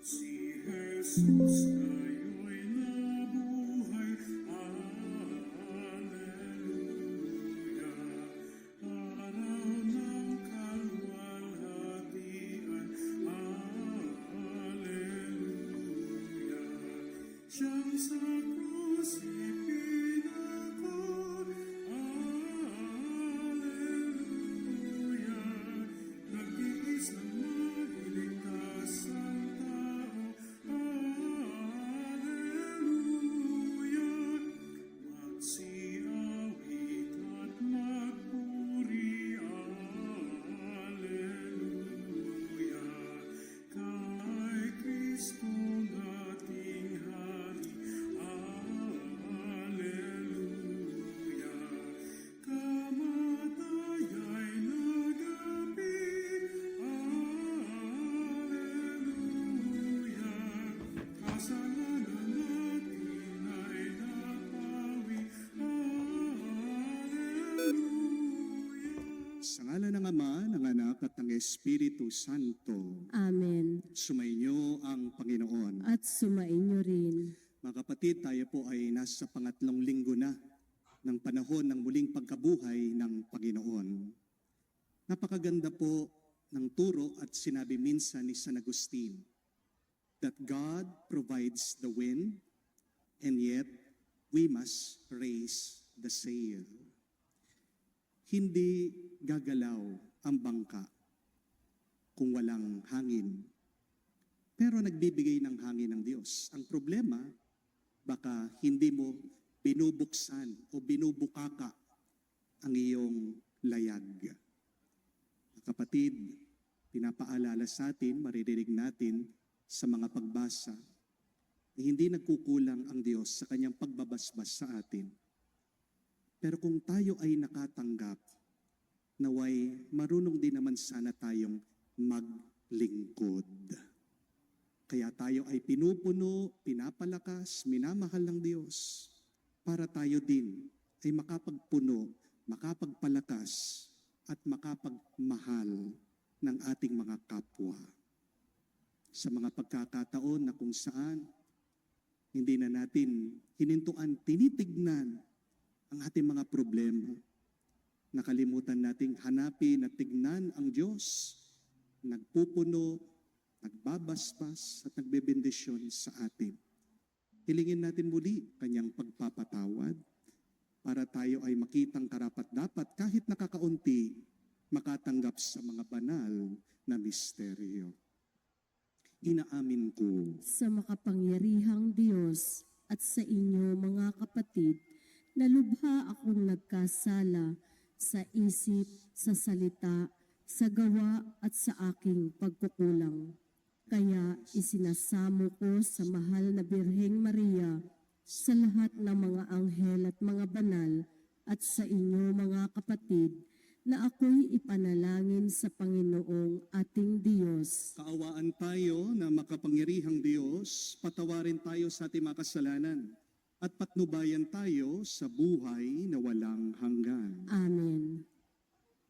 Si Jesus ngayo'y nabuhay, Alleluia. Araw ng kalwalhatian, Alleluia. Siyang sa krus ipinako, Alleluia. Nagtiis ng mailigtas ang tao, Alleluia. Magsiawit at magpuri, Alleluia. Kay Kristong ating Hari, Alleluia. Kamatay ay nagapit, Alleluia. Kasalanan natin ay napawi, Alleluia. Sa ngalan ng Ama, ng Anak at ng Espiritu Santo, Amen. sumainyo ang Panginoon. At sumainyo rin. Mga kapatid, tayo po ay nasa pangatlong linggo na ng panahon ng muling pagkabuhay ng Panginoon. Napakaganda po ng turo at sinabi minsan ni San Agustin that God provides the wind and yet we must raise the sail. Hindi gagalaw ang bangka kung walang hangin. Pero nagbibigay ng hangin ng Diyos. Ang problema, baka hindi mo binubuksan o binubukaka ang iyong layag. Kapatid, pinapaalala sa atin, maririnig natin sa mga pagbasa, na hindi nagkukulang ang Diyos sa kanyang pagbabasbas sa atin. Pero kung tayo ay nakatanggap, naway marunong din naman sana tayong maglingkod. Kaya tayo ay pinupuno, pinapalakas, minamahal ng Diyos para tayo din ay makapagpuno, makapagpalakas at makapagmahal ng ating mga kapwa. Sa mga pagkakataon na kung saan hindi na natin hinintuan, tinitignan ang ating mga problema. Nakalimutan nating hanapin at tignan ang Diyos, nagpupuno, nagbabasbas at nagbebendisyon sa atin. Hilingin natin muli kanyang pagpapatawad para tayo ay makitang karapat-dapat kahit nakakaunti makatanggap sa mga banal na misteryo. Inaamin ko Sa makapangyarihang Diyos at sa inyo mga kapatid, na lubha akong nagkasala sa isip, sa salita, sa gawa at sa aking pagkukulang. Kaya isinasamo ko sa mahal na Birheng Maria, sa lahat ng mga anghel at mga banal, at sa inyo mga kapatid, na ako'y ipanalangin sa Panginoong ating Diyos. kaawaan tayo na makapangyarihang Diyos, patawarin tayo sa ating mga kasalanan at patnubayan tayo sa buhay na walang hanggan. Amen.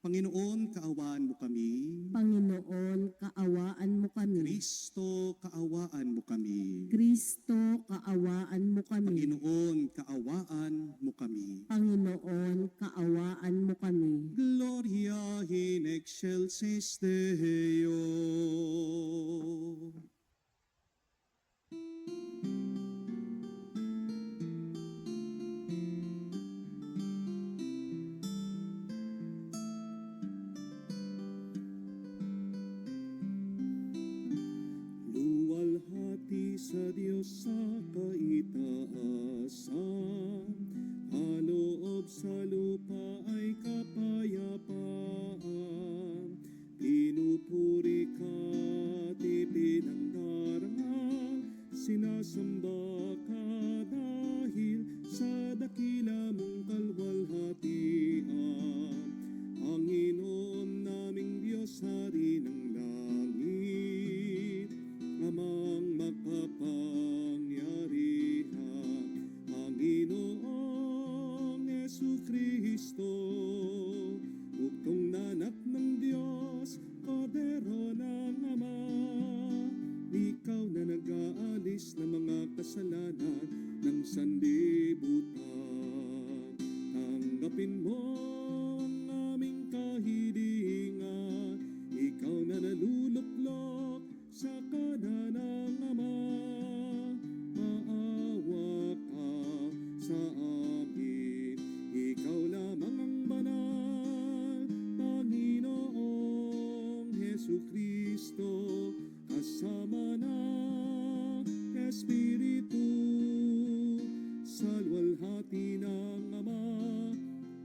Panginoon, kaawaan mo kami. Panginoon, kaawaan mo kami. Kristo, kaawaan mo kami. Kristo, kaawaan mo kami. Panginoon, kaawaan mo kami. Panginoon, kaawaan mo kami. Gloria in excelsis Deo. Luwalhati sa Diyos sa kaitaasan, kaloob sa lupa ay kapayapaan. Pinupuri ka't ipinangdarama, sinasamba ka dahil sa dakila mong kalwalhatian. Panginoon naming Diyos, Hari ng langit, Amang makapangyarihan, Panginoong Jesu Kristo, bugtong na anak ng Diyos, Tanggapin mo ang aming kahilingan, ikaw na naluluklok sa kanan ng Ama. Maawa ka sa amin, ikaw lamang ang banal, Panginoong Jesucristo, kasama ng Espiritu, sa luwalhati ng Ama.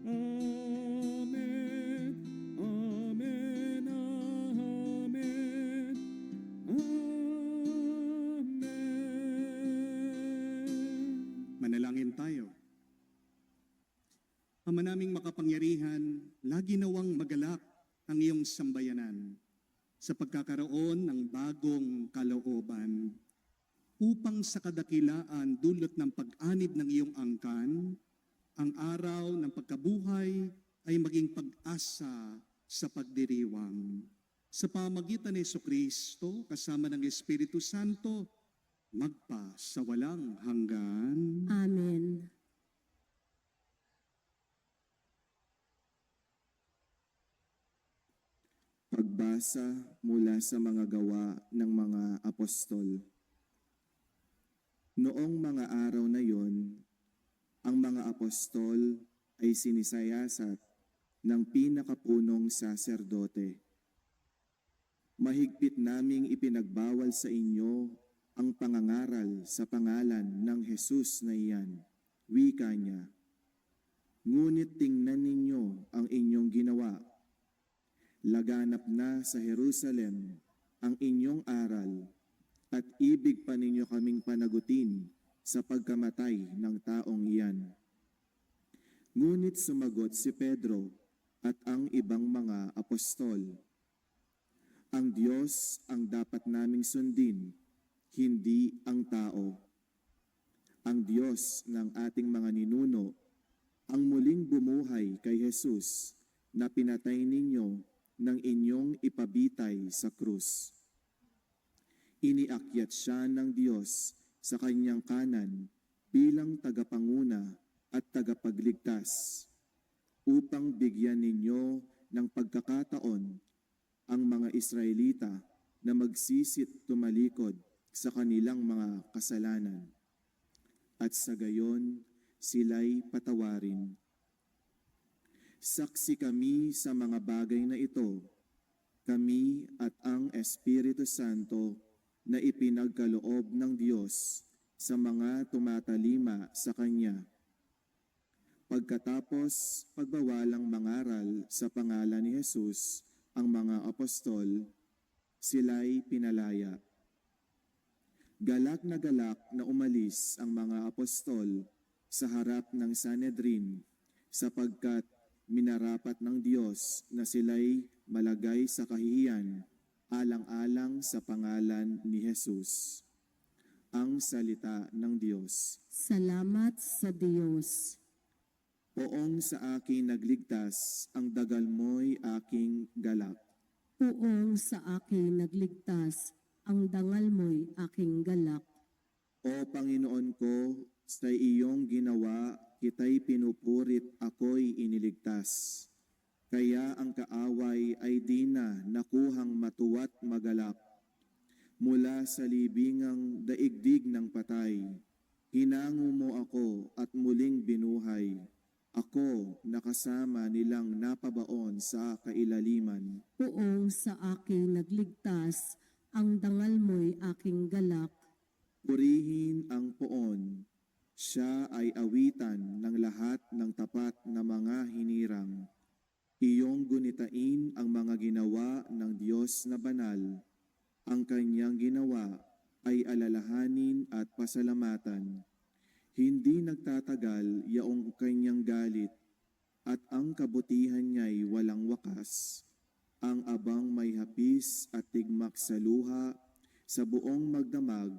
Amen, amen, amen, amen. Manalangin tayo. Ama naming makapangyarihan, lagi nawang magalak ang iyong sambayanan sa pagkakaroon ng bagong kalooban upang sa kadakilaan dulot ng pag-anib ng iyong angkan, ang araw ng pagkabuhay ay maging pag-asa sa pagdiriwang. Sa pamagitan ni Jesucristo kasama ng Espiritu Santo, magpa sa walang hanggan. Amen. Pagbasa mula sa mga gawa ng mga apostol. Noong mga araw na yon, ang mga apostol ay sinisayasat ng pinakapunong saserdote. Mahigpit naming ipinagbawal sa inyo ang pangangaral sa pangalan ng Jesus na iyan, wika niya. Ngunit tingnan ninyo ang inyong ginawa. Laganap na sa Jerusalem ang inyong aral at ibig pa ninyo kaming panagutin sa pagkamatay ng taong iyan. Ngunit sumagot si Pedro at ang ibang mga apostol, ang Diyos ang dapat naming sundin, hindi ang tao. Ang Diyos ng ating mga ninuno ang muling bumuhay kay Jesus na pinatay ninyo ng inyong ipabitay sa krus. Iniakyat siya ng Diyos sa kanyang kanan bilang tagapanguna at tagapagligtas upang bigyan ninyo ng pagkakataon ang mga Israelita na magsisit tumalikod sa kanilang mga kasalanan at sa gayon sila'y patawarin. Saksi kami sa mga bagay na ito, kami at ang Espiritu Santo na ipinagkaloob ng Diyos sa mga tumatalima sa Kanya. Pagkatapos pagbawalang mangaral sa pangalan ni Jesus ang mga apostol, sila'y pinalaya. Galak na umalis ang mga apostol sa harap ng Sanhedrin sapagkat minarapat ng Diyos na sila'y malagay sa kahihiyan alang-alang sa pangalan ni Jesus. Ang salita ng Diyos. Salamat sa Diyos. Poong sa akin nagligtas, ang dagal mo'y aking galak. Puong sa akin nagligtas, ang dangal mo'y aking galak. O Panginoon ko, sa iyong ginawa, kita'y pinupurit, ako'y iniligtas. Kaya ang kaaway ay di na nakuhang matuwa't magalak. Mula sa libingang daigdig ng patay, hinango mo ako at muling binuhay. Ako nakasama nilang napabaon sa kailaliman. Puong sa akin nagligtas, ang dangal mo'y aking galak. Purihin ang poon. Siya ay awitan ng lahat ng tapat na mga hinirang. Iyong gunitain ang mga ginawa ng Diyos na banal. Ang kanyang ginawa ay alalahanin at pasalamatan. Hindi nagtatagal yaong kanyang galit at ang kabutihan niya'y walang wakas. Ang abang may hapis at tigmak sa luha, sa buong magdamag,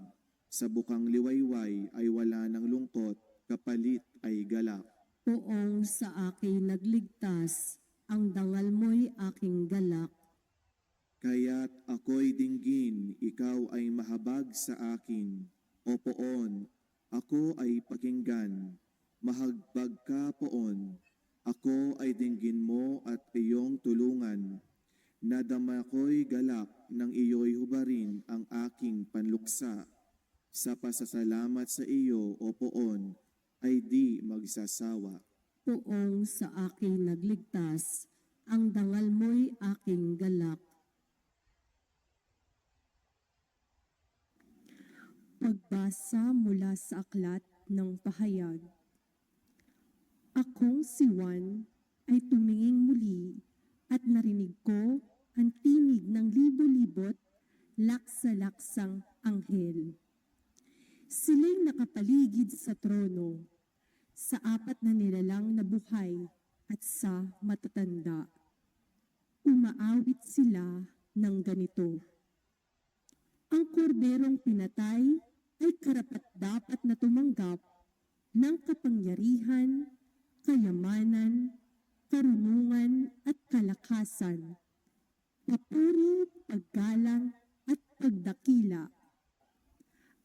sa bukang liwayway ay wala ng lungkot, kapalit ay galak. Puong sa akin nagligtas, ang dangal mo'y aking galak. Kaya't ako'y dinggin, ikaw ay mahabag sa akin. O poon, ako ay pakinggan, mahagbag ka poon, Ako ay dinggin mo at iyong tulungan. Nadama ko'y galak ng iyo'y hubarin ang aking panluksa. Sa pasasalamat sa iyo, O Poon, ay di magsasawa. Poong sa aking nagligtas, ang dangal mo'y aking galak. Pagbasa mula sa aklat ng pahayag. Akong si Juan ay tumingin muli at narinig ko ang tinig ng libo-libot laksa-laksang anghel. Sila'y nakapaligid sa trono, sa apat na nilalang na buhay at sa matatanda. Umaawit sila ng ganito. Ang korderong pinatay ay karapat-dapat na tumanggap ng kapangyarihan, kayamanan, karunungan at kalakasan, papuri, paggalang at pagdakila.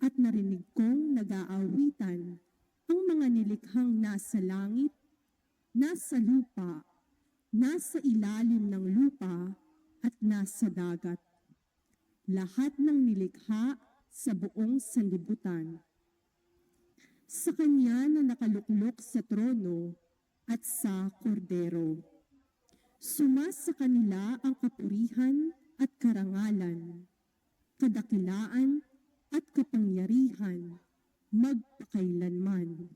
At narinig kong nag-aawitan ang mga nilikhang nasa langit, nasa lupa, nasa ilalim ng lupa at nasa dagat. Lahat ng nilikha sa buong sanlibutan. Sa kanya na nakaluklok sa trono at sa kordero. Sumasa kanila ang kapurihan at karangalan, kadakilaan at kapangyarihan magpakailanman.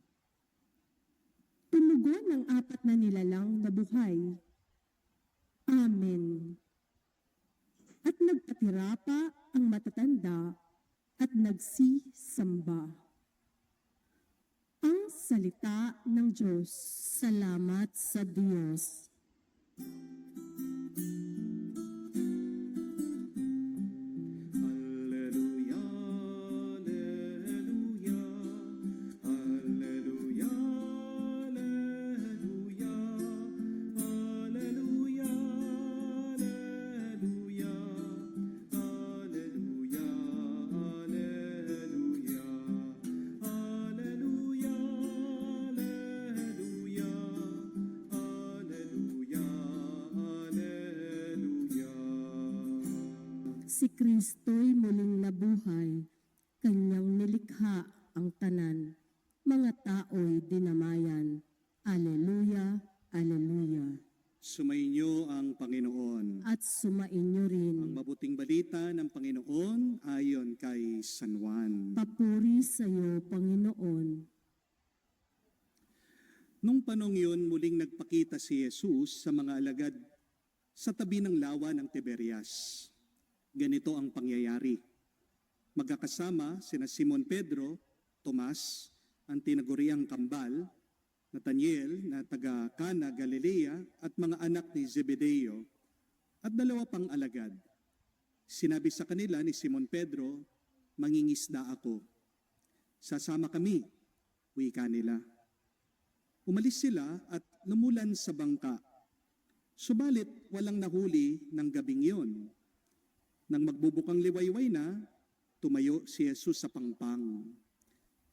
Tumugon ang apat na nilalang na buhay. Amen. At nagpatira pa ang matatanda at nagsisamba. Ang salita ng Diyos. Salamat sa Diyos. Alleluia, alleluia, alleluia, alleluia, alleluia, alleluia, alleluia, alleluia, alleluia, alleluia, alleluia, alleluia. Si Kristo'y muling nabuhay, kanyang nilikha ang tanan, mga tao'y dinamayan. Aleluya, aleluya. Sumainyo ang Panginoon. At sumainyo rin. Ang mabuting balita ng Panginoon ayon kay San Juan. Papuri sa iyo, Panginoon. Nung panong yun, muling nagpakita si Jesus sa mga alagad sa tabi ng lawa ng Tiberias. Ganito ang pangyayari. Magkakasama sina Simon Pedro, Tomas, ang tinaguriang kambal, Nathaniel na taga Cana, Galilea at mga anak ni Zebedeo at dalawa pang alagad. Sinabi sa kanila ni Simon Pedro, mangingisda ako. Sasama kami, wika nila. Umalis sila at lumulan sa bangka. Subalit walang nahuli ng gabing yon. Nang magbubukang liwayway na, tumayo si Jesus sa pangpang.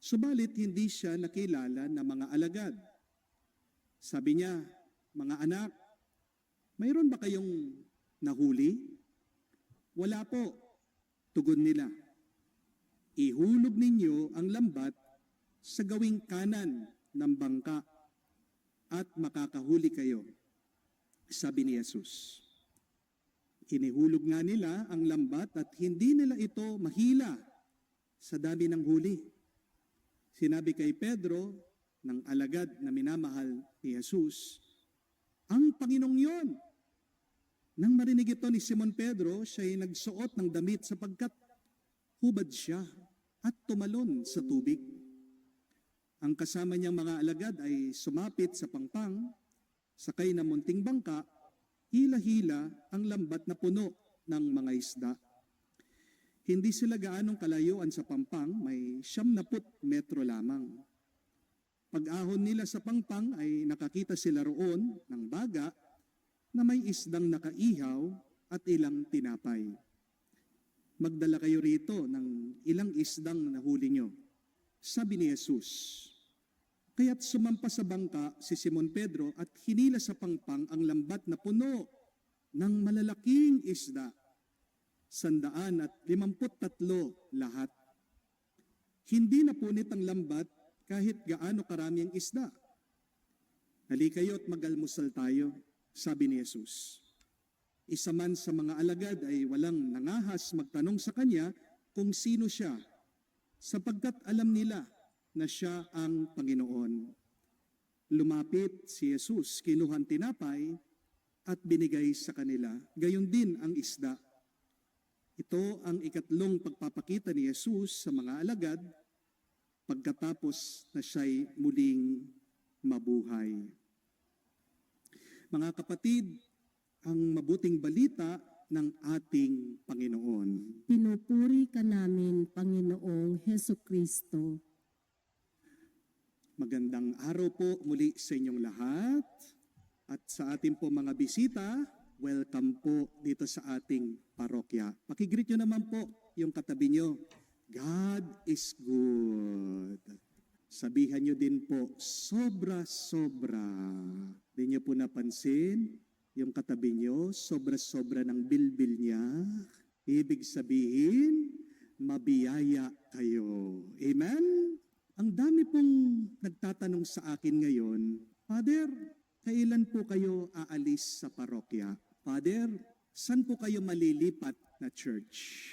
Subalit hindi siya nakilala ng mga alagad. Sabi niya, mga anak, mayroon ba kayong nahuli? Wala po, tugon nila. Ihulog ninyo ang lambat sa gawing kanan ng bangka at makakahuli kayo, sabi ni Jesus. Inihulog nga nila ang lambat at hindi nila ito mahila sa dami ng huli. Sinabi kay Pedro, ng alagad na minamahal ni Jesus, ang Panginoong yon. Nang marinig ito ni Simon Pedro, siya ay nagsuot ng damit sapagkat hubad siya at tumalon sa tubig. Ang kasama niyang mga alagad ay sumapit sa pangpang, sakay ng munting bangka, hila-hila ang lambat na puno ng mga isda. Hindi sila gaanong kalayuan sa pampang, may 90 metro lamang. Pag-ahon nila sa pangpang ay nakakita sila roon ng baga na may isdang nakaihaw at ilang tinapay. Magdala kayo rito ng ilang isdang nahuli nyo, sabi ni Jesus. Kaya't sumampa sa bangka si Simon Pedro at hinila sa pangpang ang lambat na puno ng malalaking isda. 153 lahat. Hindi napunit ang lambat kahit gaano karami ang isda. Halikayo at mag-almusal tayo, sabi ni Jesus. Isa man sa mga alagad ay walang nangahas magtanong sa kanya kung sino siya, sapagkat alam nila na siya ang Panginoon. Lumapit si Jesus, kinuha ang tinapay at binigay sa kanila. Gayon din ang isda. Ito ang ikatlong pagpapakita ni Jesus sa mga alagad pagkatapos na siya'y muling mabuhay. Mga kapatid, ang mabuting balita ng ating Panginoon. Pinupuri ka namin, Panginoong Heso Kristo. Magandang araw po muli sa inyong lahat at sa ating po mga bisita, welcome po dito sa ating parokya. Pakigreet nyo naman po yung katabi nyo. God is good. Sabihan nyo din po, sobra-sobra. Di nyo po napansin, yung katabi nyo, sobra-sobra ng bilbil niya. Ibig sabihin, mabiyaya kayo. Amen? Ang dami pong nagtatanong sa akin ngayon, Father, kailan po kayo aalis sa parokya? Father, saan po kayo malilipat na church?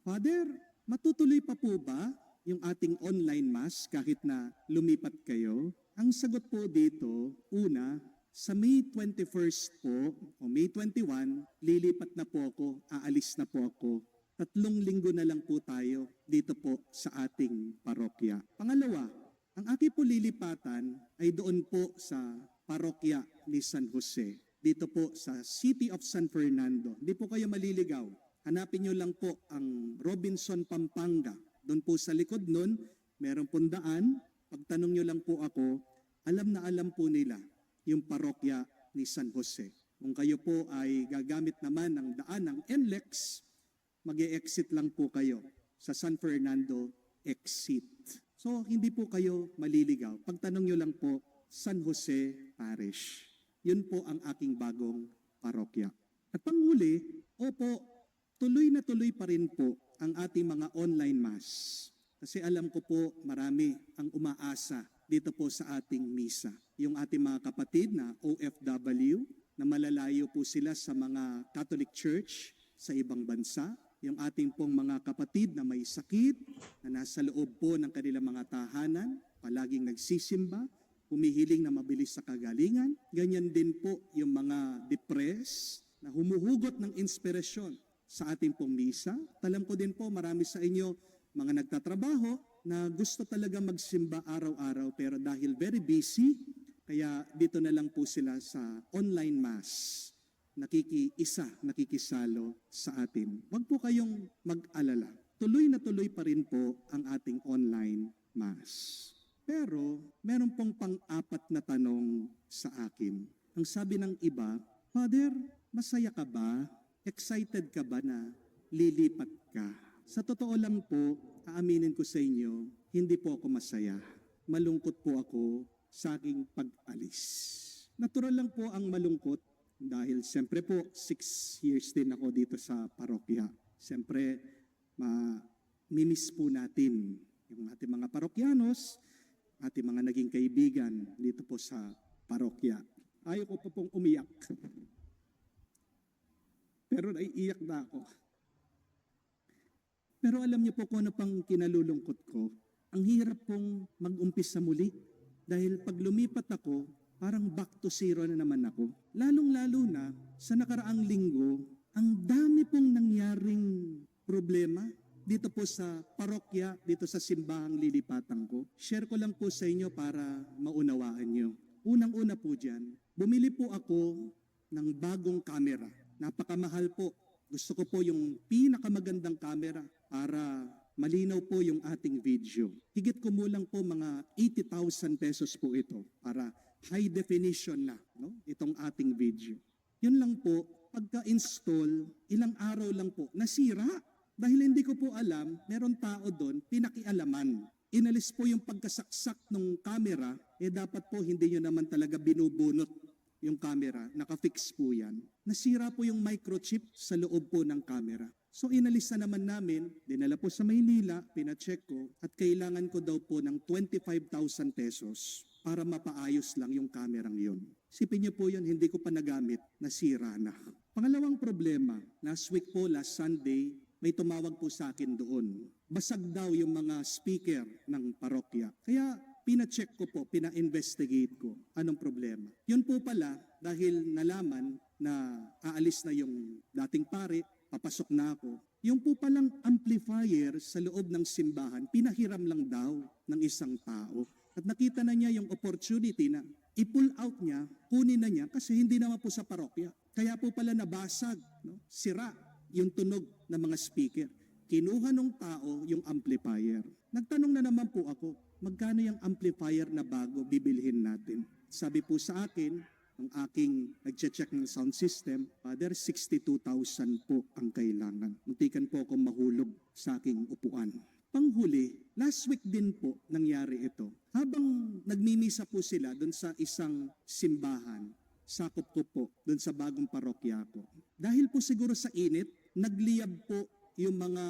Father, matutuloy pa po ba yung ating online mass kahit na lumipat kayo? Ang sagot po dito, una, sa May 21st po, o May 21, lilipat na po ako, aalis na po ako. 3 linggo na lang po tayo dito po sa ating parokya. Pangalawa, ang aking po lilipatan ay doon po sa parokya ni San Jose. Dito po sa City of San Fernando. Hindi po kayo maliligaw. Hanapin nyo lang po ang Robinson, Pampanga. Doon po sa likod nun, meron pong daan. Pagtanong nyo lang po ako, alam na alam po nila yung parokya ni San Jose. Kung kayo po ay gagamit naman ng daan ng NLEX, mag-e-exit lang po kayo sa San Fernando exit. So, hindi po kayo maliligaw. Pagtanong nyo lang po, San Jose Parish. Yun po ang aking bagong parokya. At panghuli, opo, tuloy na tuloy pa rin po ang ating mga online mass. Kasi alam ko po marami ang umaasa dito po sa ating misa. Yung ating mga kapatid na OFW, na malalayo po sila sa mga Catholic Church sa ibang bansa. Yung ating pong mga kapatid na may sakit, na nasa loob po ng kanilang mga tahanan, palaging nagsisimba, humihiling na mabilis sa kagalingan. Ganyan din po yung mga depressed, na humuhugot ng inspirasyon sa ating pong misa. Alam ko din po marami sa inyo mga nagtatrabaho na gusto talaga magsimba araw-araw pero dahil very busy, kaya dito na lang po sila sa online mass. Nakikisalo sa atin. Huwag po kayong mag-alala. Tuloy na tuloy pa rin po ang ating online mass. Pero meron pong pang-apat na tanong sa akin. Ang sabi ng iba, Father, masaya ka ba? Excited ka ba na lilipat ka? Sa totoo lang po, aaminin ko sa inyo, hindi po ako masaya. Malungkot po ako sa aking pag-alis. Natural lang po ang malungkot dahil siyempre po 6 years din ako dito sa parokya. Siyempre, mimiss po natin yung ating mga parokyanos, ating mga naging kaibigan dito po sa parokya. Ayaw ko po pong umiyak. Pero naiiyak na ako. Pero alam niyo po kung ano pang kinalulungkot ko. Ang hirap pong mag-umpisa muli. Dahil pag lumipat ako, parang back to zero na naman ako. Lalong-lalo na sa nakaraang linggo, ang dami pong nangyaring problema dito po sa parokya, dito sa simbahang lilipatan ko. Share ko lang po sa inyo para maunawaan nyo. Unang-una po dyan, bumili po ako ng bagong camera. Napakamahal po. Gusto ko po yung pinakamagandang camera para malinaw po yung ating video. Higit kumulang po mga 80,000 pesos po ito para high definition na itong ating video. Yun lang po, pagka-install, ilang araw lang po, nasira. Dahil hindi ko po alam, meron tao doon, pinakialaman. inalis po yung pagkasaksak ng camera, dapat po hindi nyo naman talaga binubunot yung camera. Nakafix po yan. Nasira po yung microchip sa loob po ng camera. So inalis na naman namin, dinala po sa Maynila, pinacheck ko, at kailangan ko daw po ng 25,000 pesos para mapaayos lang yung kamerang yun. Sipin niyo po yun, hindi ko pa nagamit, nasira na. Pangalawang problema, last Sunday, may tumawag po sa akin doon. Basag daw yung mga speaker ng parokya. Kaya pina-check ko po, pina-investigate ko. Anong problema? Yun po pala, dahil nalaman na aalis na yung dating pare, papasok na ako. Yung po palang amplifier sa loob ng simbahan, pinahiram lang daw ng isang tao. At nakita na niya yung opportunity na i-pull out niya, kunin na niya kasi hindi naman po sa parokya. Kaya po pala nabasag, no? Sira yung tunog ng mga speaker. Kinuha ng tao yung amplifier. Nagtanong na naman po ako, magkano yung amplifier na bago bibilhin natin? Sabi po sa akin, ang aking nag-check ng sound system, Father, 62,000 po ang kailangan. Muntikan po akong mahulog sa aking upuan. Panghuli, last week din po nangyari ito. Habang nagmimisa po sila doon sa isang simbahan, sakop ko po doon sa bagong parokya ko. Dahil po siguro sa init, nagliyab po yung mga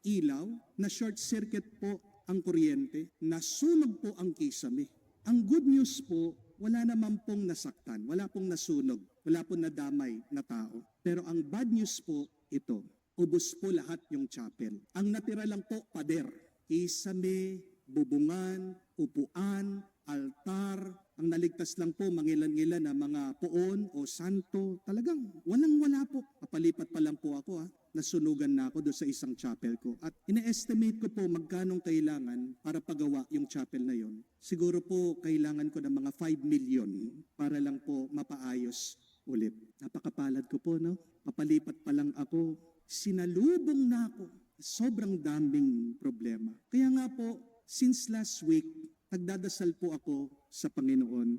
ilaw, na short circuit po ang kuryente, nasunog po ang kisame. Ang good news po, wala naman pong nasaktan, wala pong nasunog, wala pong nadamay na tao. Pero ang bad news po, ito, ubos po lahat yung chapel. Ang natira lang po, pader, kisame, bubungan, upuan, altar. Ang naligtas lang po, mangilan-ngilan na mga poon o santo. Talagang walang-wala po. Papalipat pa lang po ako nasunugan na ako doon sa isang chapel ko. At ina-estimate ko po magkanong kailangan para pagawa yung chapel na yon. Siguro po kailangan ko ng mga 5 million para lang po mapaayos ulit. Napakapalad ko po, no? Papalipat pa lang ako. Sinalubong na ako. Sobrang daming problema. Kaya nga po, since last week, nagdadasal po ako sa Panginoon.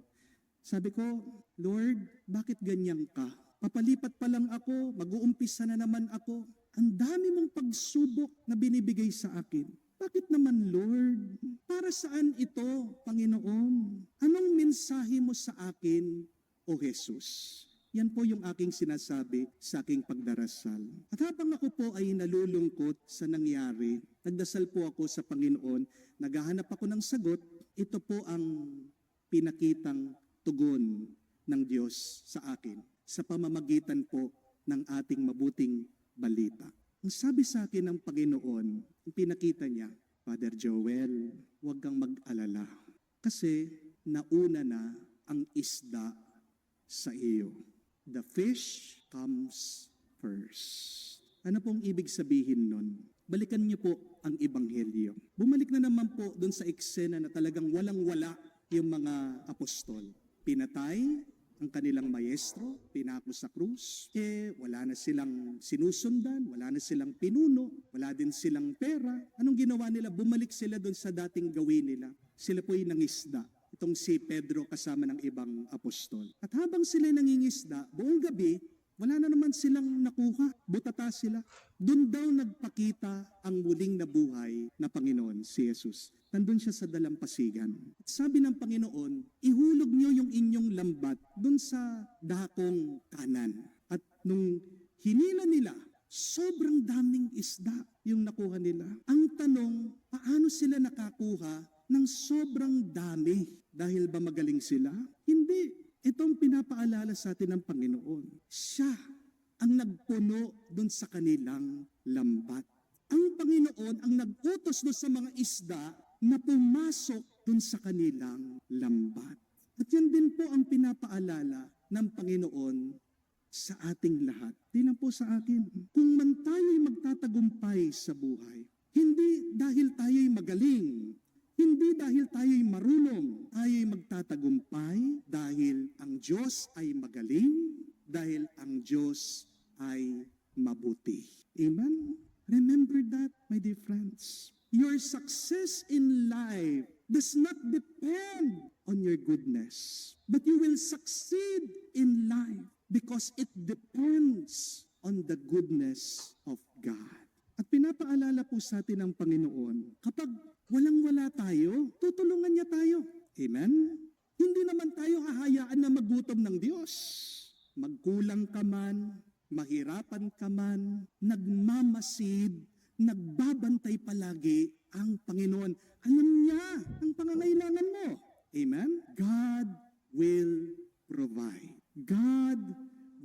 Sabi ko, Lord, bakit ganyan ka? Papalipat pa lang ako, mag-uumpisa na naman ako. Ang dami mong pagsubok na binibigay sa akin. Bakit naman, Lord? Para saan ito, Panginoon? Anong mensahe mo sa akin, O Jesus? Yan po yung aking sinasabi sa aking pagdarasal. At habang ako po ay nalulungkot sa nangyari, nagdasal po ako sa Panginoon, naghahanap ako ng sagot, ito po ang pinakitang tugon ng Diyos sa akin sa pamamagitan po ng ating mabuting balita. Ang sabi sa akin ng Panginoon, ang pinakita niya, Father Joel, huwag kang mag-alala kasi nauna na ang isda sa iyo. The fish comes first. Ano pong ibig sabihin nun? Balikan niyo po ang Ebanghelyo. Bumalik na naman po dun sa eksena na talagang walang-wala yung mga apostol. Pinatay ang kanilang maestro, pinako sa krus, wala na silang sinusundan, wala na silang pinuno, wala din silang pera. Anong ginawa nila? Bumalik sila dun sa dating gawin nila. Sila po'y nangisda. Itong si Pedro kasama ng ibang apostol. At habang sila nangingisda, buong gabi, wala na naman silang nakuha. Butata sila. Doon daw nagpakita ang muling nabuhay na Panginoon, si Jesus. Nandun siya sa dalampasigan. At sabi ng Panginoon, ihulog niyo yung inyong lambat doon sa dakong kanan. At nung hinila nila, sobrang daming isda yung nakuha nila. Ang tanong, paano sila nakakuha ng sobrang dami? Dahil ba magaling sila? Hindi. Itong pinapaalala sa atin ng Panginoon. Siya ang nagpuno doon sa kanilang lambat. Ang Panginoon ang nag-utos doon sa mga isda na pumasok doon sa kanilang lambat. At yan din po ang pinapaalala ng Panginoon sa ating lahat. Di lang po sa akin. Kung man tayo'y magtatagumpay sa buhay, hindi dahil tayo'y magaling, hindi dahil tayo'y marunong, tayo'y magtatagumpay dahil ang Diyos ay magaling, dahil ang Diyos ay mabuti. Amen? Remember that, my dear friends. Your success in life does not depend on your goodness, but you will succeed in life because it depends on the goodness of God. At pinapaalala po sa atin ng Panginoon, kapag walang-wala tayo, tutulungan niya tayo. Amen? Hindi naman tayo hahayaan na magutom ng Diyos. Magkulang ka man, mahirapan ka man, nagmamasid, nagbabantay palagi ang Panginoon. Alam niya ang pangangailangan mo. Amen? God will provide. God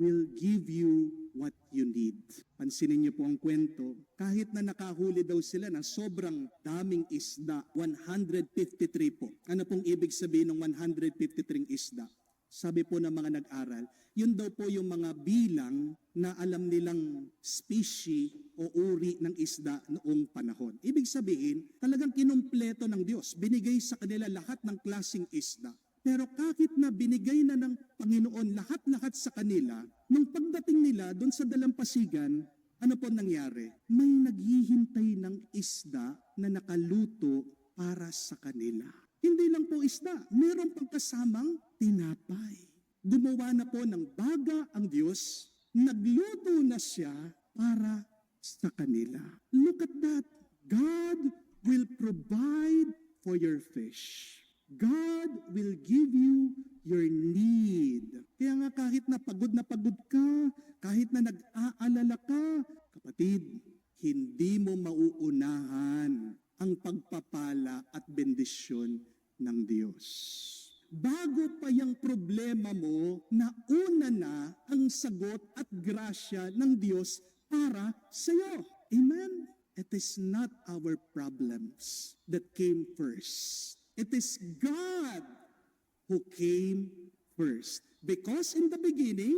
will give you what you need. Pansinin niyo po ang kwento. Kahit na nakahuli daw sila ng sobrang daming isda, 153 po. Ano pong ibig sabihin ng 153 isda? Sabi po ng mga nag-aral, yun daw po yung mga bilang na alam nilang species o uri ng isda noong panahon. Ibig sabihin, talagang kinumpleto ng Diyos. Binigay sa kanila lahat ng klaseng isda. Pero kahit na binigay na ng Panginoon lahat-lahat sa kanila, nung pagdating nila doon sa dalampasigan, ano po nangyari? May naghihintay ng isda na nakaluto para sa kanila. Hindi lang po isda, meron pang kasamang tinapay. Gumawa na po ng baga ang Diyos, nagluto na siya para sa kanila. Look at that. God will provide for your fish. God will give you your need. Kaya nga kahit na pagod ka, kahit na nag-aalala ka, kapatid, hindi mo mauunahan ang pagpapala at bendisyon ng Diyos. Bago pa yung problema mo, nauna na ang sagot at grasya ng Diyos para sa iyo. Amen? It is not our problems that came first. It is God who came first. Because in the beginning,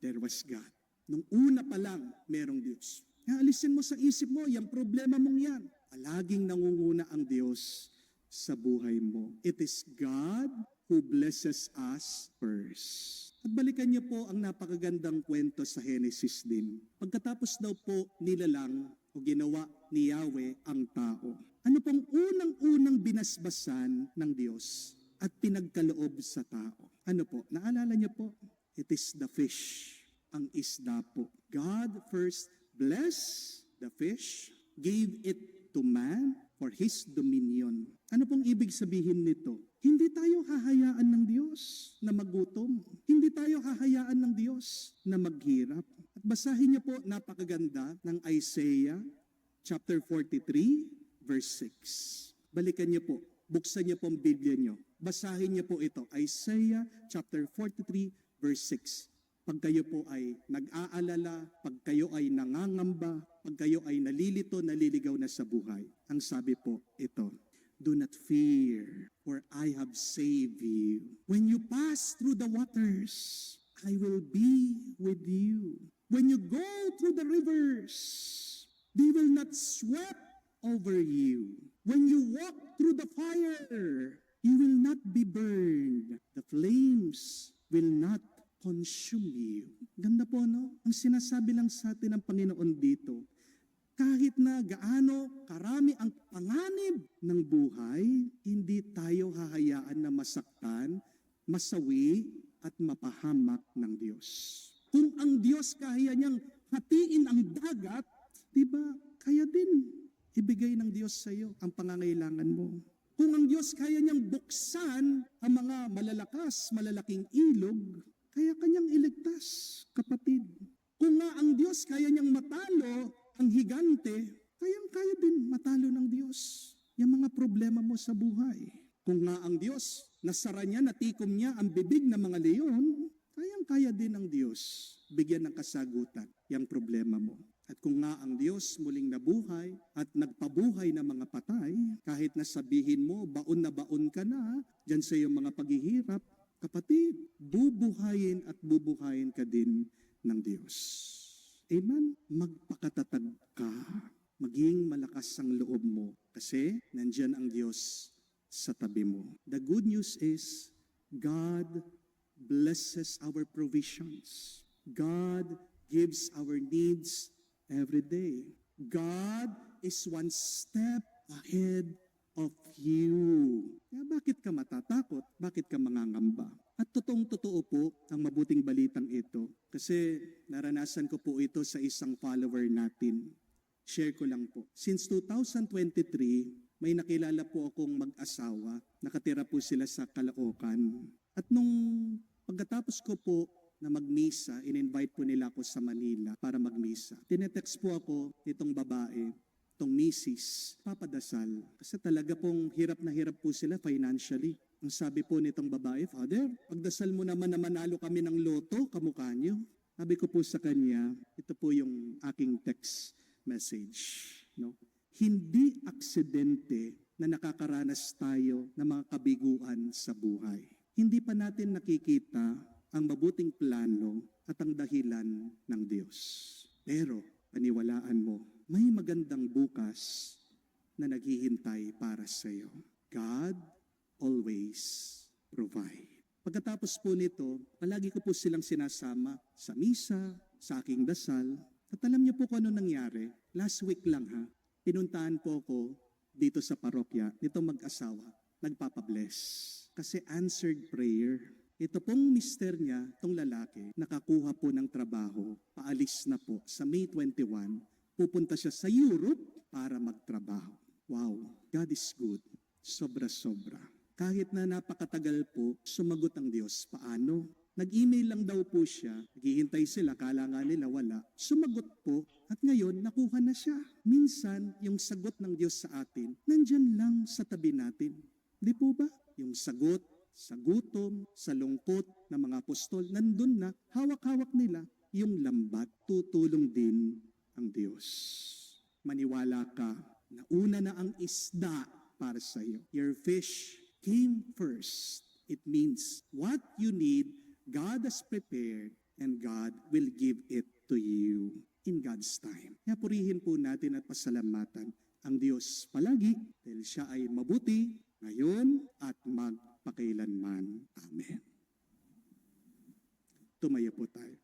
there was God. Nung una pa lang, merong Diyos. Kaya alisin mo sa isip mo, yung problema mong yan. Palaging nangunguna ang Diyos sa buhay mo. It is God who blesses us first. At balikan niyo po ang napakagandang kwento sa Genesis din. Pagkatapos daw po nilalang o ginawa ni Yahweh ang tao. Ano pong unang-unang binasbasan ng Diyos at pinagkaloob sa tao? Ano po? Naalala niyo po? It is the fish. Ang isda po. God first blessed the fish, gave it to man for his dominion. Ano pong ibig sabihin nito? Hindi tayo hahayaan ng Diyos na magutom. Hindi tayo hahayaan ng Diyos na maghirap. At basahin niyo po, napakaganda ng Isaiah chapter 43, verse 6. Balikan niyo po, buksan niyo po ang Biblia niyo. Basahin niyo po ito, Isaiah chapter 43, verse 6. Pag kayo po ay nag-aalala, pag kayo ay nangangamba, pag kayo ay nalilito, naliligaw na sa buhay. Ang sabi po ito, do not fear, for I have saved you. When you pass through the waters, I will be with you. When you go through the rivers, they will not sweep over you. When you walk through the fire, you will not be burned. The flames will not consume you. Ganda po, no? Ang sinasabi lang sa atin ng Panginoon dito, kahit na gaano karami ang panganib ng buhay, hindi tayo hahayaan na masaktan, masawi, at mapahamak ng Diyos. Kung ang Diyos kaya niyang hatiin ang dagat, di ba, kaya din ibigay ng Diyos sa iyo ang pangangailangan mo. Kung ang Diyos kaya niyang buksan ang mga malalaking ilog, kaya kanyang iligtas, kapatid. Kung nga ang Diyos kaya niyang matalo ang higante, kaya din matalo ng Diyos yung mga problema mo sa buhay. Kung nga ang Diyos, nasara niya, natikom niya ang bibig ng mga leon, kaya din ng Diyos bigyan ng kasagutan yung problema mo. At kung nga ang Diyos muling nabuhay at nagpabuhay ng mga patay, kahit na sabihin mo, baon na baon ka na, dyan sa iyong mga paghihirap, kapatid, bubuhayin at bubuhayin ka din ng Diyos. Amen? Magpakatatag ka. Maging malakas ang loob mo kasi nandyan ang Diyos sa tabi mo. The good news is God blesses our provisions. God gives our needs every day. God is one step ahead of you. Kaya bakit ka matatakot? Bakit ka mangangamba? At totoong-totoo po ang mabuting balitang ito. Kasi naranasan ko po ito sa isang follower natin. Share ko lang po. Since 2023, may nakilala po akong mag-asawa. Nakatira po sila sa Caloocan. At nung pagkatapos ko po na magmisa, in-invite po nila ako sa Manila para magmisa. Tinetext po ako nitong babae, itong misis, papadasal. Kasi talaga pong hirap na hirap po sila financially. Ang sabi po nitong babae, Father, pagdasal mo naman na manalo kami ng loto, kamukha niyo. Sabi ko po sa kanya, ito po yung aking text message. No? Hindi aksidente na nakakaranas tayo ng mga kabiguan sa buhay. Hindi pa natin nakikita ang mabuting plano at ang dahilan ng Diyos. Pero, paniwalaan mo, may magandang bukas na naghihintay para sa iyo. God always provide. Pagkatapos po nito, palagi ko po silang sinasama sa misa, sa aking dasal. At alam niyo po kung ano nangyari? Last week lang pinuntahan po ako dito sa parokya, nitong mag-asawa, nagpapabless. Kasi answered prayer. Ito pong mister niya, itong lalaki, nakakuha po ng trabaho, paalis na po sa May 21, pupunta siya sa Europe para magtrabaho. Wow, God is good. Sobra-sobra. Kahit na napakatagal po, sumagot ang Diyos. Paano? Nag-email lang daw po siya, naghihintay sila, kala nga nila wala. Sumagot po, at ngayon nakuha na siya. Minsan, yung sagot ng Diyos sa atin, nandyan lang sa tabi natin. Di po ba? Yung sagot sa gutom, sa lungkot ng mga apostol, nandun na, hawak-hawak nila. Yung lambat, tutulong din ang Diyos. Maniwala ka na una na ang isda para sa iyo. Your fish came first. It means what you need, God has prepared and God will give it to you in God's time. Kaya purihin po natin at pasalamatan ang Diyos palagi dahil siya ay mabuti ngayon at magpakailanman. Amen. Tumayo po tayo.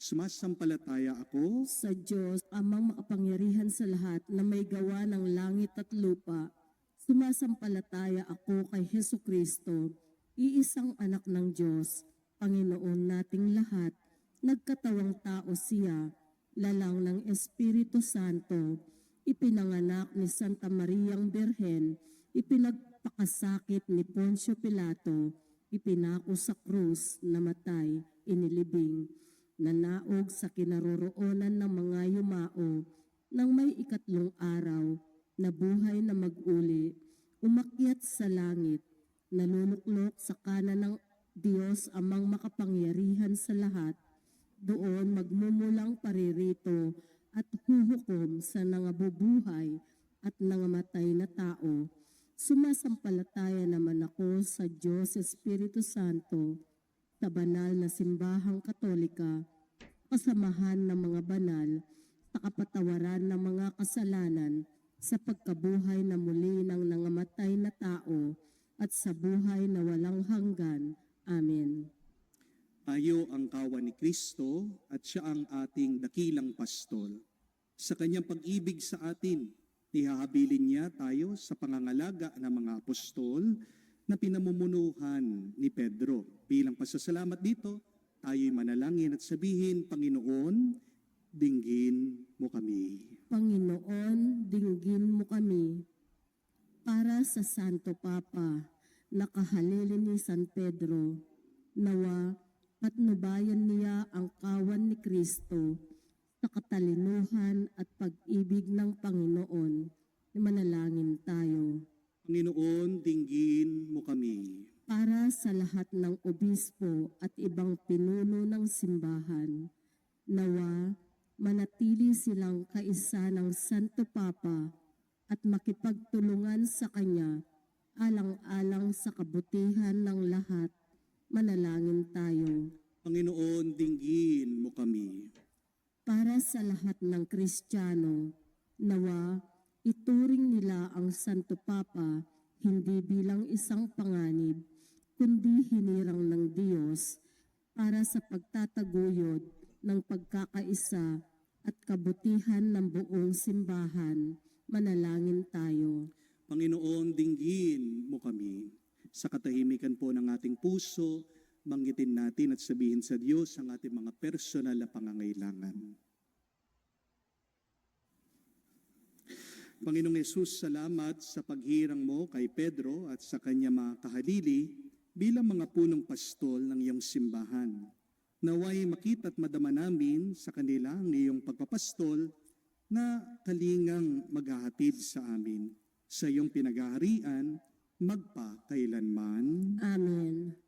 Sumasampalataya ako Sa Diyos, amang makapangyarihan sa lahat na may gawa ng langit at lupa. Sumasampalataya ako kay Hesu Kristo, iisang anak ng Diyos, Panginoon nating lahat, nagkatawang tao siya, lalang ng Espiritu Santo, ipinanganak ni Santa Mariang Birhen, ipinagpakasakit ni Poncio Pilato, ipinako sa krus, namatay, inilibing, nanaog sa kinaroroonan ng mga yumao, nang may ikatlong araw, nabuhay na mag-uli, umakyat sa langit, naluluklok sa kanan ng Diyos amang makapangyarihan sa lahat, doon magmumulang paririto at huhukom sa nangabubuhay at nangamatay na tao. Sumasampalataya naman ako sa Diyos Espiritu Santo, sa banal na simbahang katolika, kasamahan ng mga banal, sa kapatawaran ng mga kasalanan, sa pagkabuhay na muli ng nangamatay na tao, at sa buhay na walang hanggan. Amen. tayo ang kawan ni Kristo at siya ang ating dakilang pastol. Sa kanyang pag-ibig sa atin, ihahabilin niya tayo sa pangangalaga ng mga apostol na pinamumunuhan ni Pedro. Bilang pasasalamat dito, tayo'y manalangin at sabihin, Panginoon, dinggin mo kami. Panginoon, dinggin mo kami. Para sa Santo Papa, nakahalili ni San Pedro, nawa patnubayan niya ang kawan ni Kristo sa katalinuhan at pag-ibig ng Panginoon. Manalangin tayo. Panginoon, dinggin mo kami. Para sa lahat ng obispo at ibang pinuno ng simbahan, nawa manatili silang kaisa ng Santo Papa at makipagtulungan sa Kanya alang-alang sa kabutihan ng lahat. Manalangin tayo. Panginoon, dinggin mo kami. Para sa lahat ng Kristiyano, nawa ituring nila ang Santo Papa hindi bilang isang panganib, kundi hinirang ng Diyos para sa pagtataguyod ng pagkakaisa at kabutihan ng buong simbahan. Manalangin tayo. Panginoon, dinggin mo kami. Sa katahimikan po ng ating puso, banggitin natin at sabihin sa Diyos ang ating mga personal na pangangailangan. Panginoong Yesus, salamat sa paghirang mo kay Pedro at sa kanya mga kahalili bilang mga punong pastol ng iyong simbahan. Naway makita at madama namin sa kanila ang iyong pagpapastol na kalingang maghahatid sa amin. Sa iyong pinaghaharian, magpakailanman. Amen.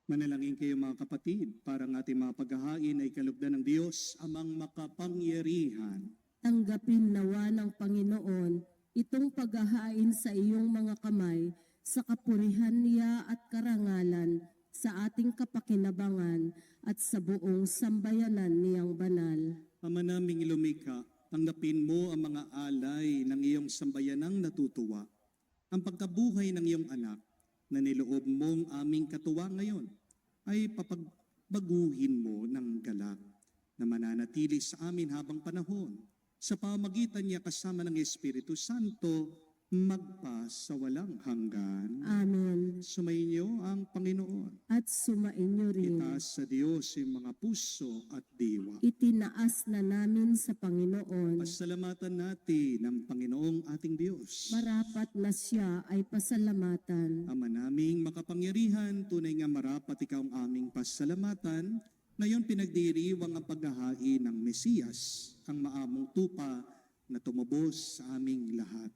Manalangin kayo mga kapatid, para ang ating mga paghahain ay kalugdan ng Diyos, amang makapangyarihan. Tanggapin nawa ng Panginoon itong paghahain sa iyong mga kamay sa kapurihan niya at karangalan sa ating kapakinabangan at sa buong sambayanan niyang banal. Ama naming lumikha, tanggapin mo ang mga alay ng iyong sambayanang natutuwa, ang pagkabuhay ng iyong anak na niloob mong aming katuwa ngayon ay papagbaguhin mo ng galak na mananatili sa amin habang panahon. Sa pamagitan niya kasama ng Espiritu Santo, magpa sa walang hanggan. Amen. Sumainyo ang Panginoon. At sumainyo rin. Itaas sa Diyos yung mga puso at diwa. Itinaas na namin sa Panginoon. Pasalamatan natin ang Panginoong ating Diyos. Marapat na siya ay pasalamatan. Ama naming makapangyarihan, tunay nga marapat ikaw ang aming pasalamatan. Ngayon pinagdiriwang ang paghahain ng Mesiyas, ang maamong tupa na tumubos sa aming lahat.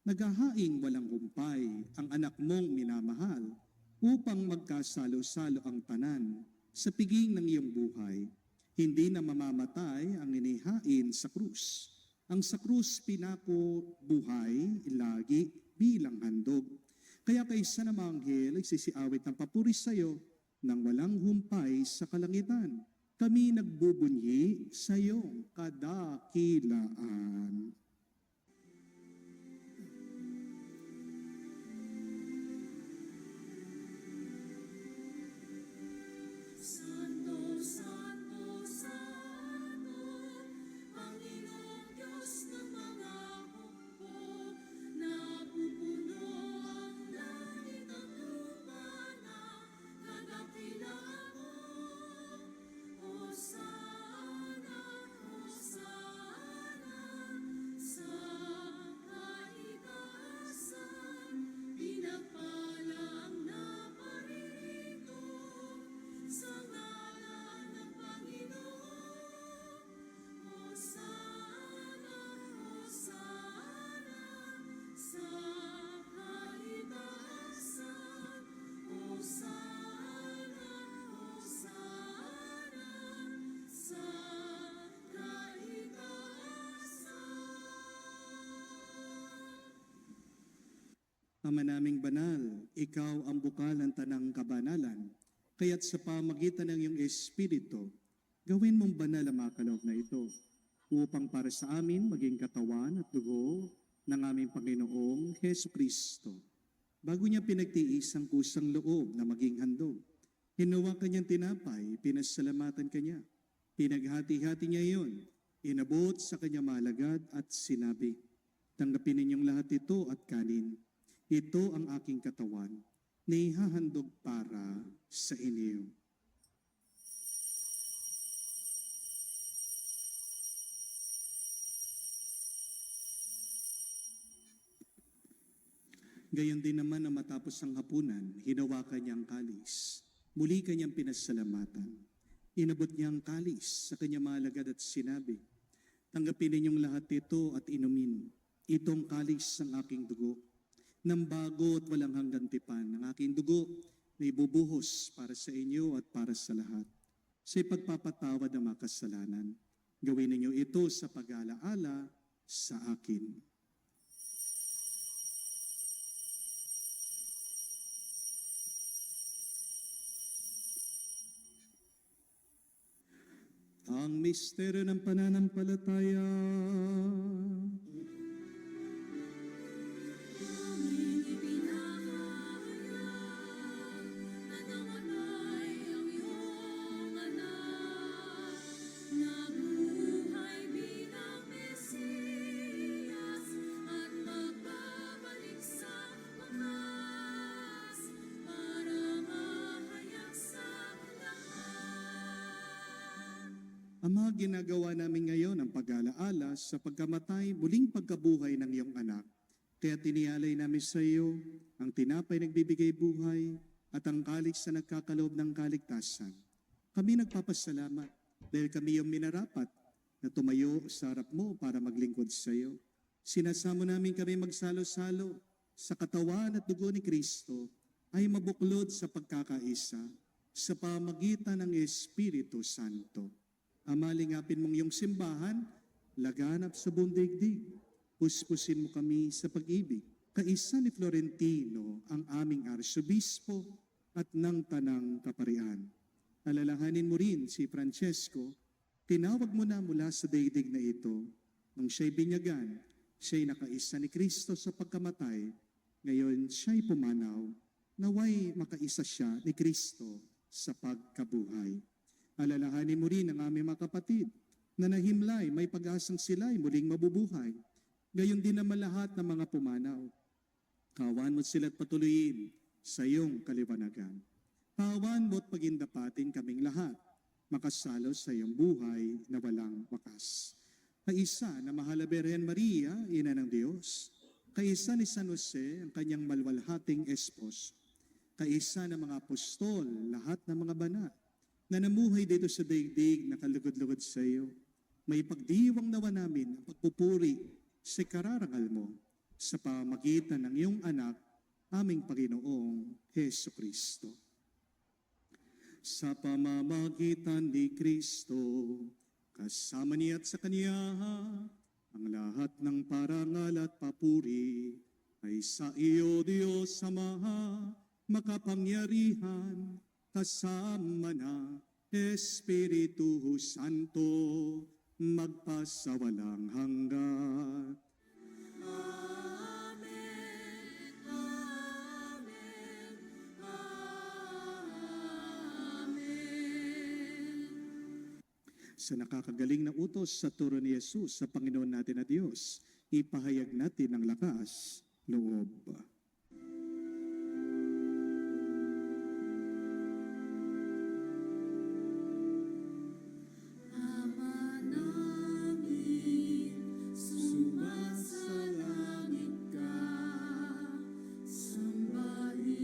Naghahaing walang humpay ang anak mong minamahal upang magkasalo-salo ang tanan sa piging ng iyong buhay. Hindi na mamamatay ang inihain sa krus. Ang sa krus pinako buhay lagi bilang handog. Kaya kaysa na mga anghel ay sisiawit ng papuri sa iyo nang walang humpay sa kalangitan. Kami nagbubunyi sa iyong kadakilaan. Santo, Santo, Santo, Panginoong Diyos ng mga hukbo, napupuno ang langit at lupa na kadakilaan mo. Hosana, Hosana, sa kaitaasan, pinagpala ang naparirito. Sa ngalan ng Panginoon, Hosana, Hosana, sa kaitaasan, Hosana, Hosana, sa kaitaasan. Ama naming banal, ikaw ang bukal ng tanang kabanalan. Kaya't sa pamagitan ng iyong Espiritu, gawin mong banal ang mga kaloob na ito, upang para sa amin maging katawan at dugo ng aming Panginoong Heso Kristo. Bago niya pinagtiis ang kusang loob na maging handog, hinuwa kanyang tinapay, pinasalamatan kanya, pinaghati-hati niya iyon, Inabot sa kanya malagad at sinabi, tanggapin ninyong lahat ito at kanin. Ito ang aking katawan na ihahandog para sa inyo. Gayon din naman na matapos ang hapunan, hinawakan niya ang kalis. Muli kanyang pinasalamatan. Inabot niya ang kalis sa kanyang malagad at sinabi, tanggapin ninyong lahat ito at inumin. Itong kalis ng aking dugo, ng bago at walang hanggang tipan ng aking dugo na ibubuhos para sa inyo at para sa lahat. Sa ipagpapatawad ng mga kasalanan, gawin ninyo ito sa pag-alaala sa akin. Ang misteryo ng pananampalataya. Aming ipinahayag na namatay ang iyong anak, nabuhay bilang Mesiyas at magbabalik sa wakas para mahayag sa lahat. Ama, ginagawa namin ngayon ang pag-alaala sa pagkamatay, muling pagkabuhay ng iyong anak. Kaya tinialay namin sa iyo ang tinapay nagbibigay buhay at ang kalis na nagkakaloob ng kaligtasan. Kami nagpapasalamat dahil kami yung minarapat na tumayo sa harap mo para maglingkod sa iyo. Sinasamo namin kami magsalo-salo sa katawan at dugo ni Kristo ay mabuklod sa pagkakaisa sa pamagitan ng Espiritu Santo. Ama, lingapin mong iyong simbahan, laganap sa buong daigdig. Puspusin mo kami sa pag-ibig. Kaisa ni Florentino, ang aming arsobispo at ng tanang kaparian. Alalahanin mo rin si Francesco, tinawag mo na mula sa daigdig na ito. Nung siya'y binyagan, siya'y nakaisa ni Kristo sa pagkamatay. Ngayon siya'y pumanaw, naway makaisa siya ni Kristo sa pagkabuhay. Alalahanin mo rin ang aming mga kapatid na nahimlay, may pag-asang sila'y muling mabubuhay. Gayon din naman lahat ng mga pumanaw. Kawan mo sila't patuloyin sa iyong kaliwanagan. Kawan mo at pagindapatin kaming lahat, makasalo sa iyong buhay na walang wakas. Kaisa na mahal na Birhen Maria, Ina ng Diyos. Kaisa ni San Jose, ang kanyang malwalhating espos. Kaisa ng mga apostol, lahat ng mga banat, na namuhay dito sa daigdig na kalugod-lugod sa iyo. May pagdiwang nawa namin ang pagpupuri sa kararangal mo sa pamagitan ng iyong anak, aming Panginoong Heso Kristo. Sa pamamagitan ni Kristo, kasama niya at sa Kanya, ang lahat ng parangal at papuri ay sa iyo, Diyos Ama, makapangyarihan, kasama na Espiritu Santo, magpasawalang hanggan. Amen, Amen, Amen. Sa nakakagaling na utos sa turo ni Jesus sa Panginoon natin na Diyos, ipahayag natin ang lakas, loob. Ama namin, sumasalangit ka, sambahin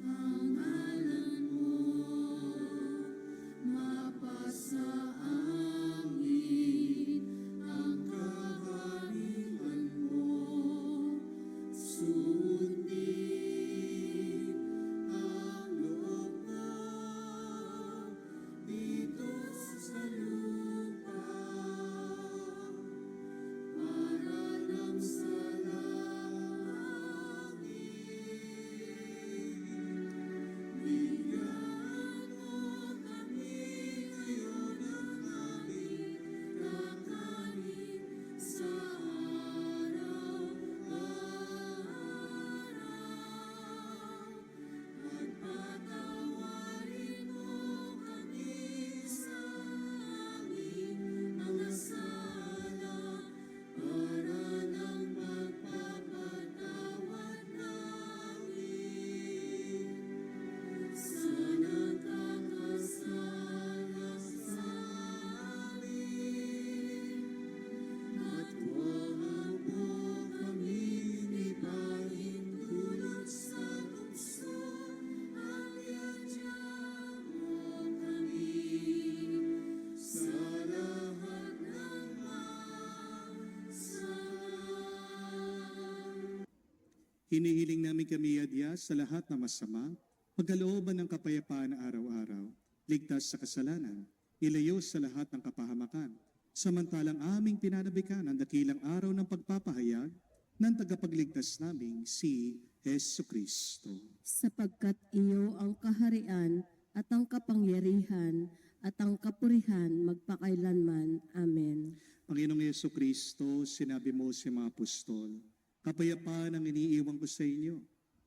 ang ngalan mo, mapasa amin ang kaharian mo, Hinihiling namin kami adya sa lahat na masama, pagkalooban ng kapayapaan na araw-araw, ligtas sa kasalanan, ilayo sa lahat ng kapahamakan, samantalang aming pinanabikan ang dakilang araw ng pagpapahayag ng tagapagligtas naming si Hesu Kristo. Sapagkat iyo ang kaharian at ang kapangyarihan at ang kapurihan magpakailanman. Amen. Panginoong Yesu Kristo, sinabi mo sa mga apostol, kapayapaan ang iniiwan ko sa inyo.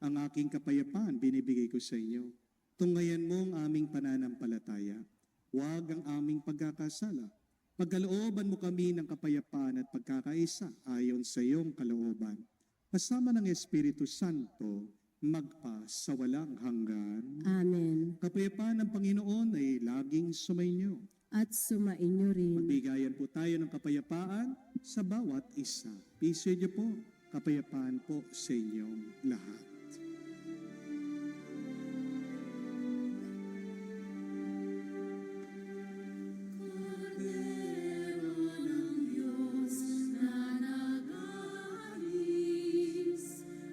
Ang aking kapayapaan binibigay ko sa inyo. Tunghayan mo ang aming pananampalataya. Huwag ang aming pagkakasala. Pagkalooban mo kami ng kapayapaan at pagkakaisa ayon sa iyong kalooban. Kasama ng Espiritu Santo, magpa sa walang hanggan. Amen. Kapayapaan ng Panginoon ay laging sumainyo. At sumainyo rin. Magbigayan po tayo ng kapayapaan sa bawat isa. Piso niyo po, kapayapaan po sa inyong lahat. Cordero ng Diyos na nag-aalis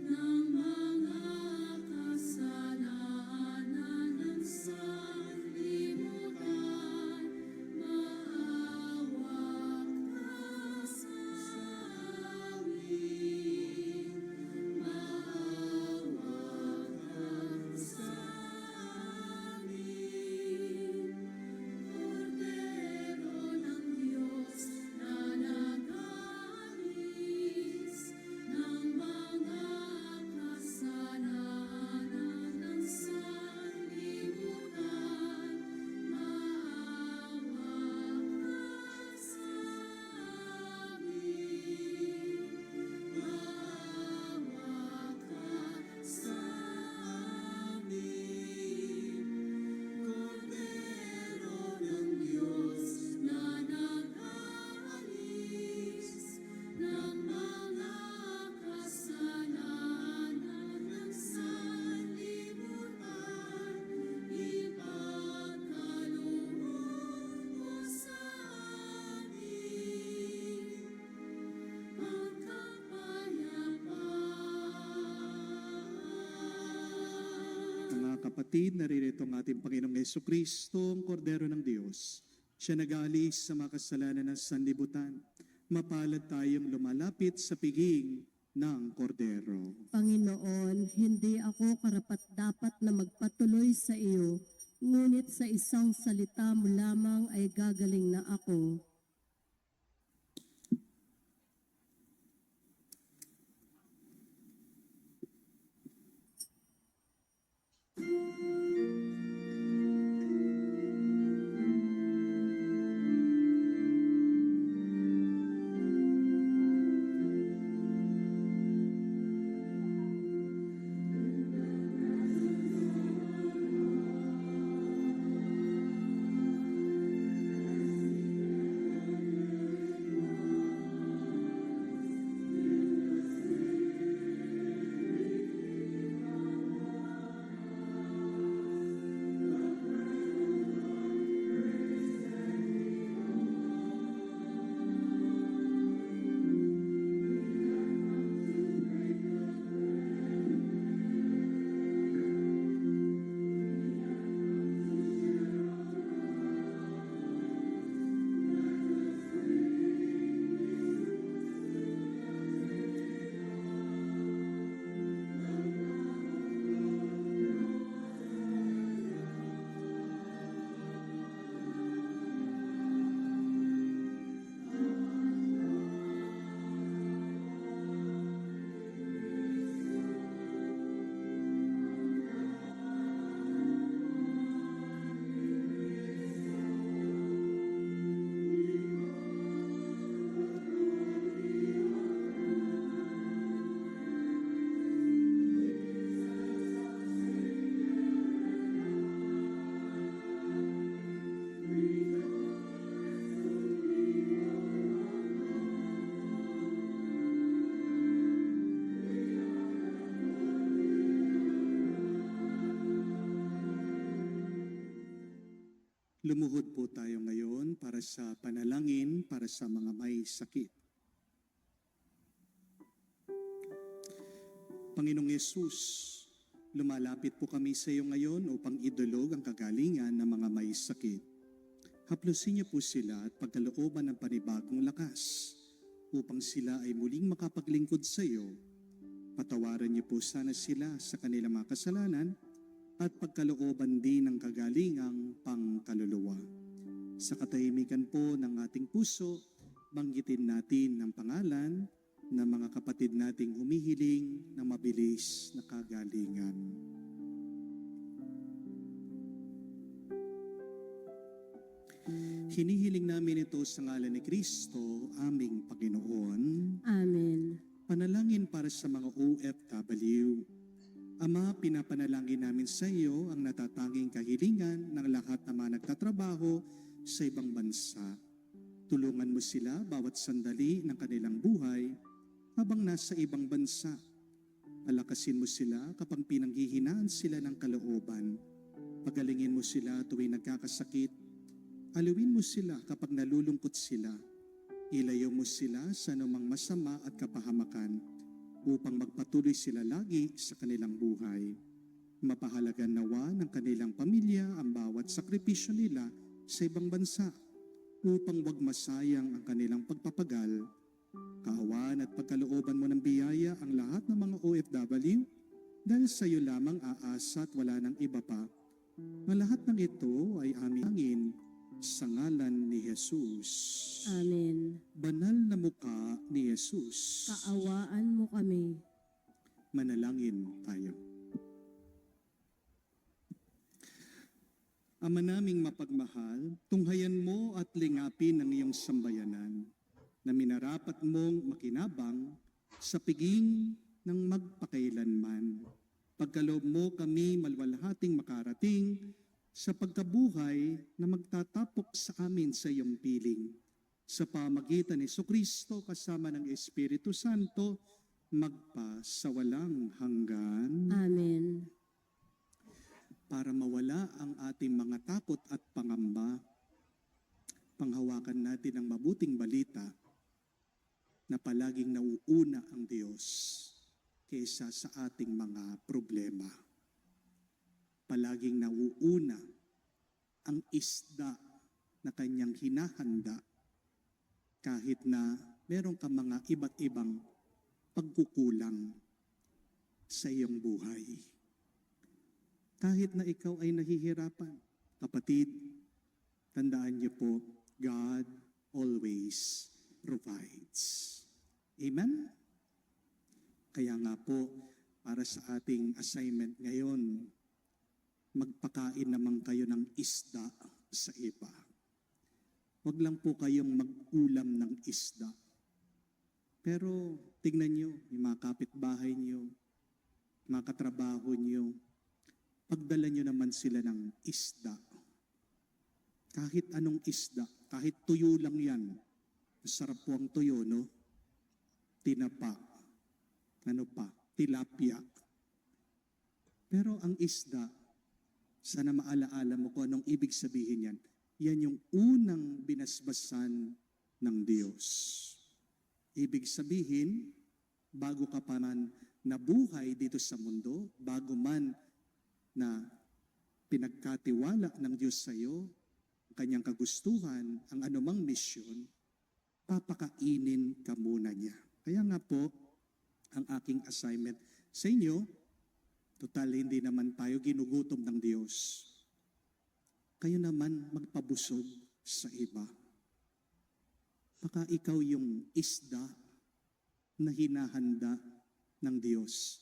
ng mga kasalanan ng sanlibutan, maawa ka sa amin. Maawa ka sa amin. Cordero ng Diyos na nag-aalis ng mga kasalanan ng sanlibutan, maawa ka sa amin. Maawa ka sa amin. Cordero ng Diyos na nag-aalis ng mga kasalanan ng sanlibutan, ipagkaloob mo sa amin ang kapayapaan. Mga kapatid, naririto ang ating Panginoong Yesu Kristo, ang Kordero ng Diyos. Siya nag-aalis sa mga kasalanan ng sanlibutan. Mapalad tayong lumalapit sa piging ng Kordero. Panginoon, hindi ako karapat-dapat na magpatuloy sa iyo, ngunit sa isang salita mo lamang ay gagaling na ako. Lumuhod po tayo ngayon para sa panalangin para sa mga may sakit. Panginoong Yesus, lumalapit po kami sa iyo ngayon upang idulog ang kagalingan ng mga may sakit. Haplusin niyo po sila at pagkalooban ng panibagong lakas upang sila ay muling makapaglingkod sa iyo. Patawaran niyo po sana sila sa kanilang mga kasalanan at pagkalooban din ng kagalingang pangkaluluwa. Sa katahimikan po ng ating puso, banggitin natin ang pangalan ng mga kapatid nating humihiling ng mabilis na kagalingan. Hinihiling namin ito sa ngalan ni Kristo, aming Panginoon. Amen. Panalangin para sa mga OFW. Ama, pinapanalangin namin sa iyo ang natatanging kahilingan ng lahat ng mga nagtatrabaho sa ibang bansa. Tulungan mo sila bawat sandali ng kanilang buhay habang nasa ibang bansa. Palakasin mo sila kapag pinanghihinaan sila ng kalooban. Pagalingin mo sila tuwing nagkakasakit. Aluin mo sila kapag nalulungkot sila. Ilayo mo sila sa anumang masama at kapahamakan upang magpatuloy sila lagi sa kanilang buhay. Mapahalagan nawa ng kanilang pamilya ang bawat sakripisyo nila sa ibang bansa upang wag masayang ang kanilang pagpapagal. Kaawaan at pagkalooban mo ng biyaya ang lahat ng mga OFW dahil sa iyo lamang aasa at wala ng iba pa. Ang lahat ng ito ay aming hangin sa ngalan ni Jesus. Amen. Banal na mukha ni Jesus. Kaawaan mo kami. Manalangin tayo. Ama naming mapagmahal, tunghayan mo at lingapin ang iyong sambayanan na minarapat mong makinabang sa piging ng magpakailanman. Pagkaloob mo kami malwalhating makarating sa pagkabuhay na magtatapok sa amin sa iyong piling. Sa pamagitan ni Jesucristo kasama ng Espiritu Santo, magpa sa walang hanggan. Amen. Para mawala ang ating mga takot at pangamba, panghawakan natin ang mabuting balita na palaging nauuna ang Diyos kaysa sa ating mga problema. Palaging nauuna ang isda na kanyang hinahanda kahit na meron ka mga iba't ibang pagkukulang sa iyong buhay. Kahit na ikaw ay nahihirapan, kapatid, tandaan niyo po, God always provides. Amen? Kaya nga po, para sa ating assignment ngayon, magpakain naman kayo ng isda sa iba. Huwag lang po kayong mag-ulam ng isda. Pero tignan nyo, yung mga kapitbahay nyo, mga katrabaho nyo, pagdala nyo naman sila ng isda. Kahit anong isda, kahit tuyo lang yan. Masarap po ang tuyo, no? Tinapa. Ano pa? Tilapia. Pero ang isda, sana maalaala mo kung anong ibig sabihin yan. Yan yung unang binasbasan ng Diyos. Ibig sabihin, bago ka pa man nabuhay dito sa mundo, bago man na pinagkatiwala ng Diyos sa iyo, ang kanyang kagustuhan, ang anumang misyon, papakainin ka muna niya. Kaya nga po, ang aking assignment sa inyo, total hindi naman tayo ginugutom ng Diyos. Kayo naman magpabusog sa iba. Baka ikaw yung isda na hinahanda ng Diyos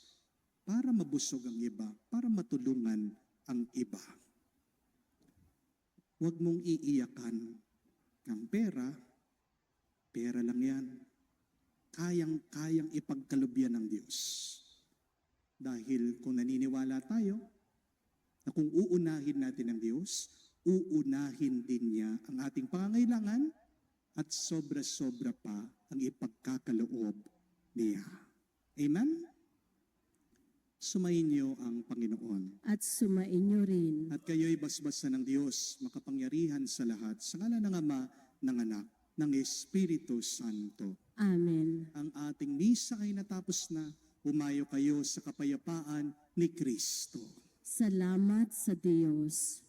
para mabusog ang iba, para matulungan ang iba. Huwag mong iiyakan ang pera, pera lang yan. Kayang-kayang ipagkalubyan ng Diyos. Dahil kung naniniwala tayo na kung uunahin natin ang Diyos, uunahin din niya ang ating pangangailangan at sobra-sobra pa ang ipagkakaloob niya. Amen? Sumayin niyo ang Panginoon. At sumain niyo rin. At kayo'y basbasan ng Diyos, makapangyarihan sa lahat, sa ngalan ng Ama, ng Anak, ng Espiritu Santo. Amen. Ang ating misa ay natapos na. Humayo kayo sa kapayapaan ni Kristo. Salamat sa Diyos.